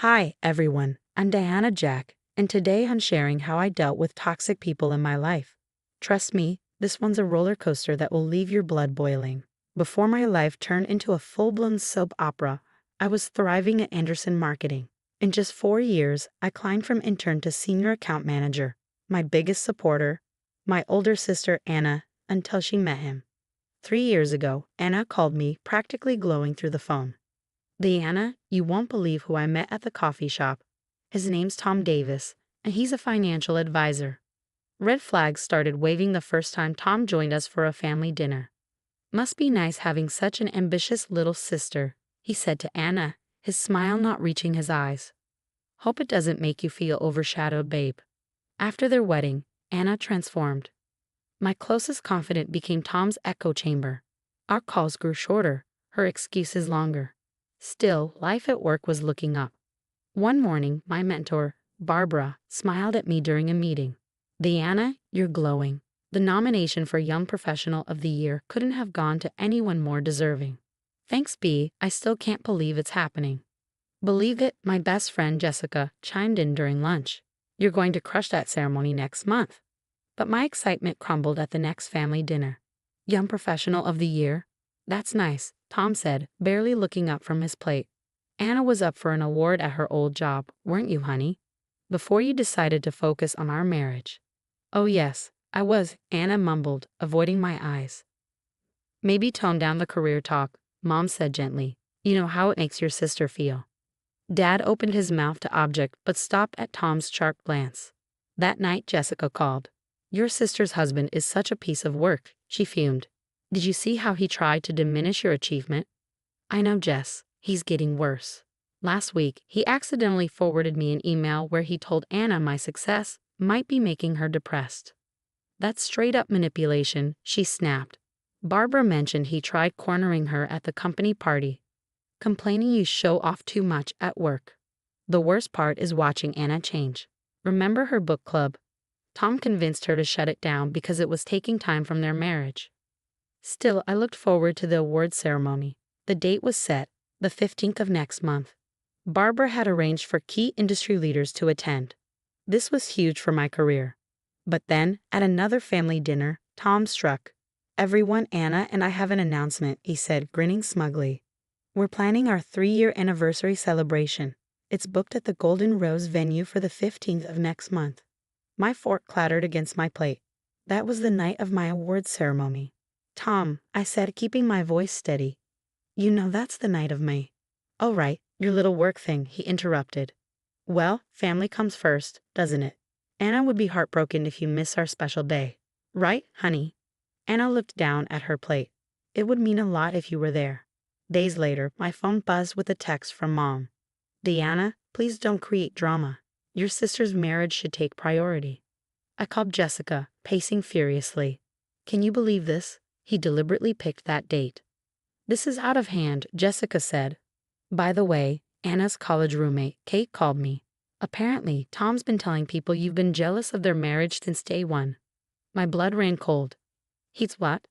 Hi, everyone. I'm Diana Jack, and today I'm sharing how I dealt with toxic people in my life. Trust me, this one's a roller coaster that will leave your blood boiling. Before my life turned into a full-blown soap opera, I was thriving at Anderson Marketing. In just 4 years, I climbed from intern to senior account manager. My biggest supporter, my older sister Anna, until she met him. 3 years ago, Anna called me, practically glowing through the phone. Diana, you won't believe who I met at the coffee shop. His name's Tom Davis, and he's a financial advisor. Red flags started waving the first time Tom joined us for a family dinner. Must be nice having such an ambitious little sister, he said to Anna, his smile not reaching his eyes. Hope it doesn't make you feel overshadowed, babe. After their wedding, Anna transformed. My closest confidant became Tom's echo chamber. Our calls grew shorter, her excuses longer. Still, life at work was looking up. One morning, my mentor, Barbara, smiled at me during a meeting. Diana, you're glowing. The nomination for Young Professional of the Year couldn't have gone to anyone more deserving. Thanks, B, I still can't believe it's happening. Believe it, my best friend Jessica chimed in during lunch. You're going to crush that ceremony next month. But my excitement crumbled at the next family dinner. Young Professional of the Year? That's nice, Tom said, barely looking up from his plate. Anna was up for an award at her old job, weren't you, honey? Before you decided to focus on our marriage. Oh yes, I was, Anna mumbled, avoiding my eyes. Maybe tone down the career talk, Mom said gently. You know how it makes your sister feel. Dad opened his mouth to object but stopped at Tom's sharp glance. That night Jessica called. Your sister's husband is such a piece of work, she fumed. Did you see how he tried to diminish your achievement? I know, Jess, he's getting worse. Last week, he accidentally forwarded me an email where he told Anna my success might be making her depressed. That's straight-up manipulation, she snapped. Barbara mentioned he tried cornering her at the company party, complaining you show off too much at work. The worst part is watching Anna change. Remember her book club? Tom convinced her to shut it down because it was taking time from their marriage. Still, I looked forward to the awards ceremony. The date was set, the 15th of next month. Barbara had arranged for key industry leaders to attend. This was huge for my career. But then, at another family dinner, Tom struck. Everyone, Anna and I have an announcement, he said, grinning smugly. We're planning our 3-year anniversary celebration. It's booked at the Golden Rose venue for the 15th of next month. My fork clattered against my plate. That was the night of my awards ceremony. Tom, I said, keeping my voice steady. You know that's the night of my... Oh right, your little work thing, he interrupted. Well, family comes first, doesn't it? Anna would be heartbroken if you miss our special day. Right, honey? Anna looked down at her plate. It would mean a lot if you were there. Days later, my phone buzzed with a text from Mom. Diana, please don't create drama. Your sister's marriage should take priority. I called Jessica, pacing furiously. Can you believe this? He deliberately picked that date. This is out of hand, Jessica said. By the way, Anna's college roommate, Kate, called me. Apparently, Tom's been telling people you've been jealous of their marriage since day one. My blood ran cold. He's what?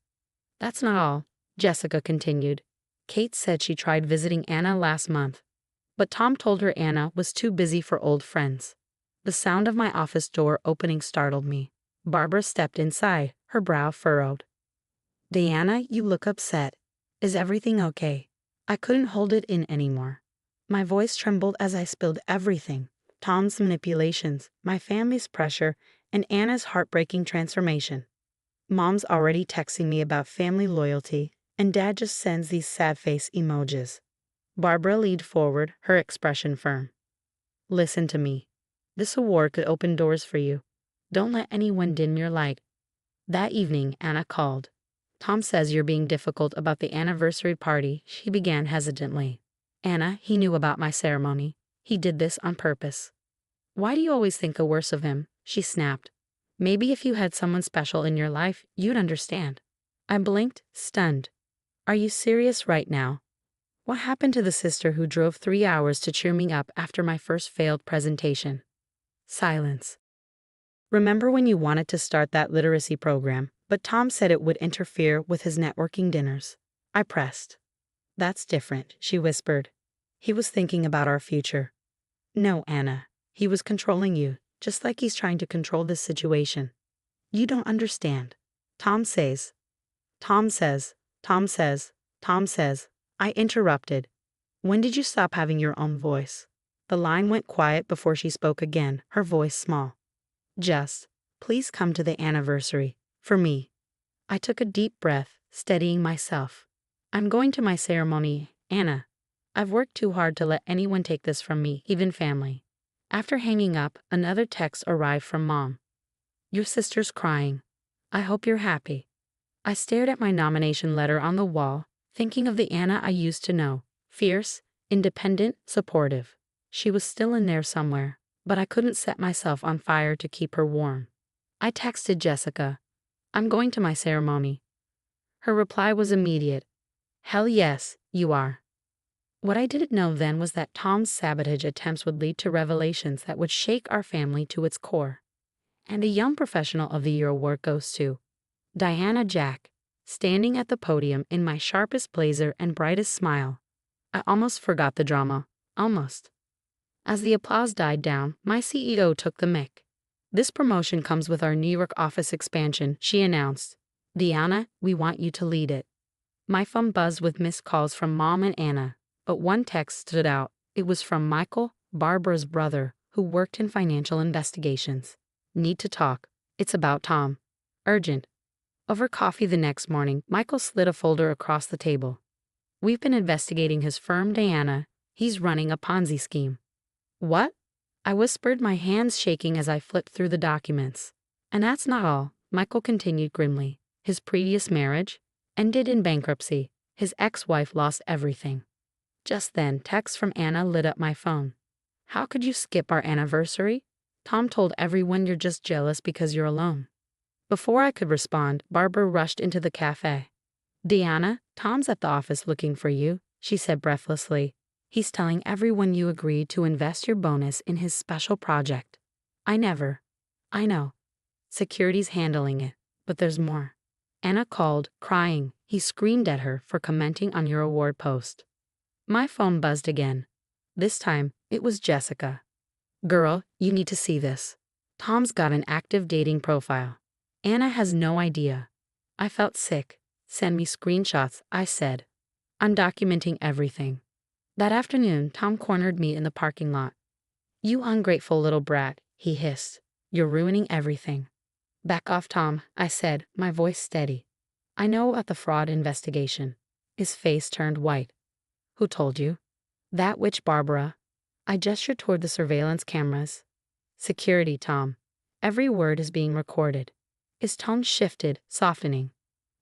That's not all, Jessica continued. Kate said she tried visiting Anna last month, but Tom told her Anna was too busy for old friends. The sound of my office door opening startled me. Barbara stepped inside, her brow furrowed. Diana, you look upset. Is everything okay? I couldn't hold it in anymore. My voice trembled as I spilled everything. Tom's manipulations, my family's pressure, and Anna's heartbreaking transformation. Mom's already texting me about family loyalty, and Dad just sends these sad face emojis. Barbara leaned forward, her expression firm. Listen to me. This award could open doors for you. Don't let anyone dim your light. That evening, Anna called. Tom says you're being difficult about the anniversary party, she began hesitantly. Anna, he knew about my ceremony. He did this on purpose. Why do you always think the worst of him? She snapped. Maybe if you had someone special in your life, you'd understand. I blinked, stunned. Are you serious right now? What happened to the sister who drove 3 hours to cheer me up after my first failed presentation? Silence. Remember when you wanted to start that literacy program, but Tom said it would interfere with his networking dinners? I pressed. That's different, she whispered. He was thinking about our future. No, Anna. He was controlling you, just like he's trying to control this situation. You don't understand. Tom says, Tom says, Tom says, Tom says. I interrupted. When did you stop having your own voice? The line went quiet before she spoke again, her voice small. Just, please come to the anniversary. For me. I took a deep breath, steadying myself. I'm going to my ceremony, Anna. I've worked too hard to let anyone take this from me, even family. After hanging up, another text arrived from Mom. Your sister's crying. I hope you're happy. I stared at my nomination letter on the wall, thinking of the Anna I used to know. Fierce, independent, supportive. She was still in there somewhere, but I couldn't set myself on fire to keep her warm. I texted Jessica. I'm going to my ceremony. Her reply was immediate. Hell yes, you are. What I didn't know then was that Tom's sabotage attempts would lead to revelations that would shake our family to its core. And a Young Professional of the Year award goes to Diana Jack, standing at the podium in my sharpest blazer and brightest smile. I almost forgot the drama. Almost. As the applause died down, my CEO took the mic. This promotion comes with our New York office expansion, she announced. Diana, we want you to lead it. My phone buzzed with missed calls from Mom and Anna, but one text stood out. It was from Michael, Barbara's brother, who worked in financial investigations. Need to talk. It's about Tom. Urgent. Over coffee the next morning, Michael slid a folder across the table. We've been investigating his firm, Diana. He's running a Ponzi scheme. What? I whispered, my hands shaking as I flipped through the documents. And that's not all, Michael continued grimly. His previous marriage ended in bankruptcy. His ex-wife lost everything. Just then, text from Anna lit up my phone. How could you skip our anniversary? Tom told everyone you're just jealous because you're alone. Before I could respond, Barbara rushed into the cafe. Diana, Tom's at the office looking for you, she said breathlessly. He's telling everyone you agreed to invest your bonus in his special project. I know. Security's handling it, but there's more. Anna called, crying. He screamed at her for commenting on your award post. My phone buzzed again. This time, it was Jessica. Girl, you need to see this. Tom's got an active dating profile. Anna has no idea. I felt sick. Send me screenshots, I said. I'm documenting everything. That afternoon, Tom cornered me in the parking lot. You ungrateful little brat, he hissed. You're ruining everything. Back off, Tom, I said, my voice steady. I know about the fraud investigation. His face turned white. Who told you? That witch Barbara. I gestured toward the surveillance cameras. Security, Tom. Every word is being recorded. His tone shifted, softening.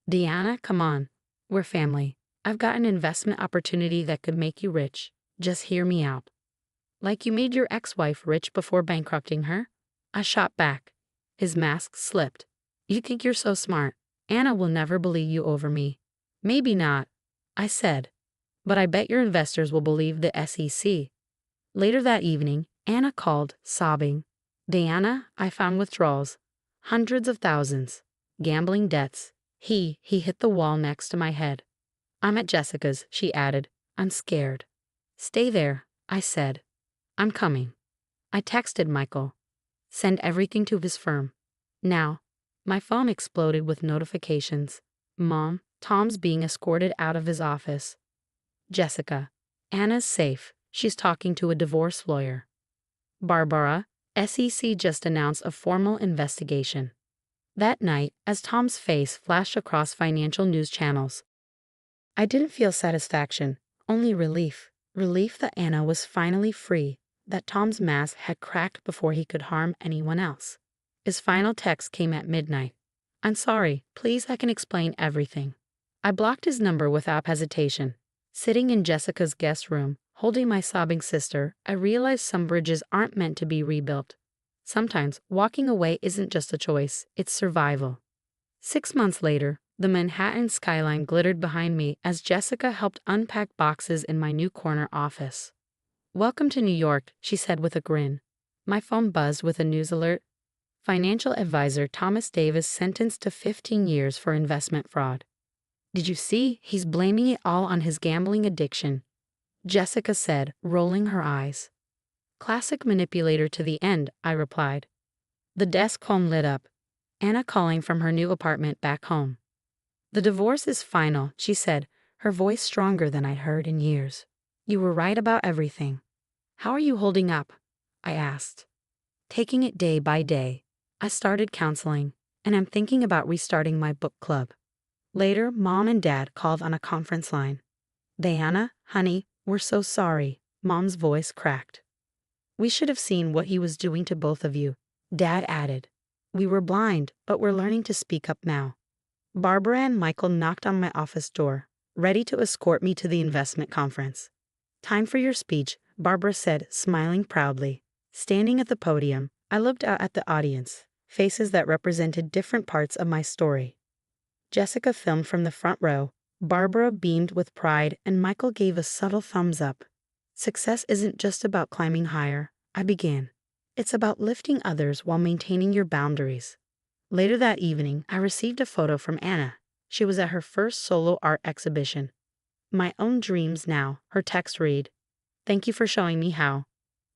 Diana, come on. We're family. I've got an investment opportunity that could make you rich. Just hear me out. Like you made your ex-wife rich before bankrupting her? I shot back. His mask slipped. You think you're so smart. Anna will never believe you over me. Maybe not, I said. But I bet your investors will believe the SEC. Later that evening, Anna called, sobbing. Diana, I found withdrawals. Hundreds of thousands. Gambling debts. He hit the wall next to my head. I'm at Jessica's, she added. I'm scared. Stay there, I said. I'm coming. I texted Michael. Send everything to his firm. Now. My phone exploded with notifications. Mom, Tom's being escorted out of his office. Jessica. Anna's safe. She's talking to a divorce lawyer. Barbara, SEC just announced a formal investigation. That night, as Tom's face flashed across financial news channels, I didn't feel satisfaction, only relief. Relief that Anna was finally free, that Tom's mask had cracked before he could harm anyone else. His final text came at midnight. I'm sorry, please I can explain everything. I blocked his number without hesitation. Sitting in Jessica's guest room, holding my sobbing sister, I realized some bridges aren't meant to be rebuilt. Sometimes, walking away isn't just a choice, it's survival. 6 months later, the Manhattan skyline glittered behind me as Jessica helped unpack boxes in my new corner office. Welcome to New York, she said with a grin. My phone buzzed with a news alert. Financial advisor Thomas Davis sentenced to 15 years for investment fraud. Did you see? He's blaming it all on his gambling addiction, Jessica said, rolling her eyes. Classic manipulator to the end, I replied. The desk home lit up. Anna calling from her new apartment back home. The divorce is final, she said, her voice stronger than I'd heard in years. You were right about everything. How are you holding up? I asked. Taking it day by day. I started counseling, and I'm thinking about restarting my book club. Later, Mom and Dad called on a conference line. Diana, honey, we're so sorry, Mom's voice cracked. We should have seen what he was doing to both of you, Dad added. We were blind, but we're learning to speak up now. Barbara and Michael knocked on my office door, ready to escort me to the investment conference. Time for your speech, Barbara said, smiling proudly. Standing at the podium, I looked out at the audience, faces that represented different parts of my story. Jessica filmed from the front row, Barbara beamed with pride, and Michael gave a subtle thumbs up. Success isn't just about climbing higher, I began. It's about lifting others while maintaining your boundaries. Later that evening, I received a photo from Anna. She was at her first solo art exhibition. My own dreams now, her text read. Thank you for showing me how.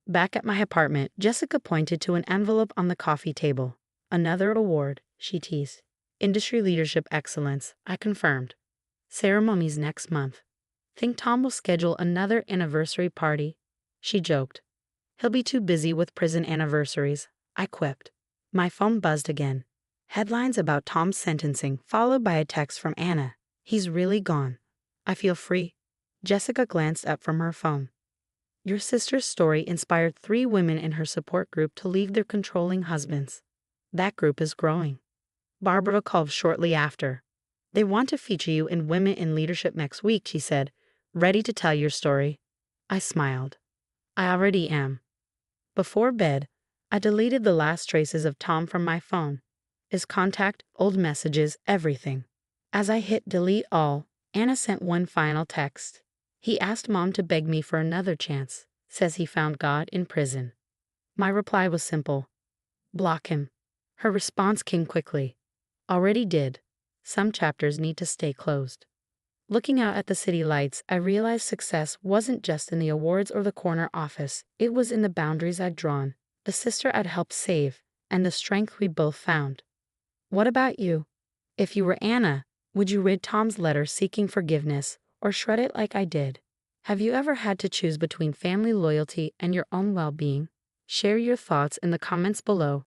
Back at my apartment, Jessica pointed to an envelope on the coffee table. Another award, she teased. Industry Leadership Excellence, I confirmed. Ceremonies next month. Think Tom will schedule another anniversary party? She joked. He'll be too busy with prison anniversaries, I quipped. My phone buzzed again. Headlines about Tom's sentencing, followed by a text from Anna. He's really gone. I feel free. Jessica glanced up from her phone. Your sister's story inspired 3 women in her support group to leave their controlling husbands. That group is growing. Barbara called shortly after. They want to feature you in Women in Leadership next week, she said. Ready to tell your story? I smiled. I already am. Before bed, I deleted the last traces of Tom from my phone. His contact, old messages, everything. As I hit delete all, Anna sent one final text. He asked Mom to beg me for another chance. Says he found God in prison. My reply was simple. Block him. Her response came quickly. Already did. Some chapters need to stay closed. Looking out at the city lights, I realized success wasn't just in the awards or the corner office. It was in the boundaries I'd drawn, the sister I'd helped save, and the strength we both found. What about you? If you were Anna, would you read Tom's letter seeking forgiveness, or shred it like I did? Have you ever had to choose between family loyalty and your own well-being? Share your thoughts in the comments below.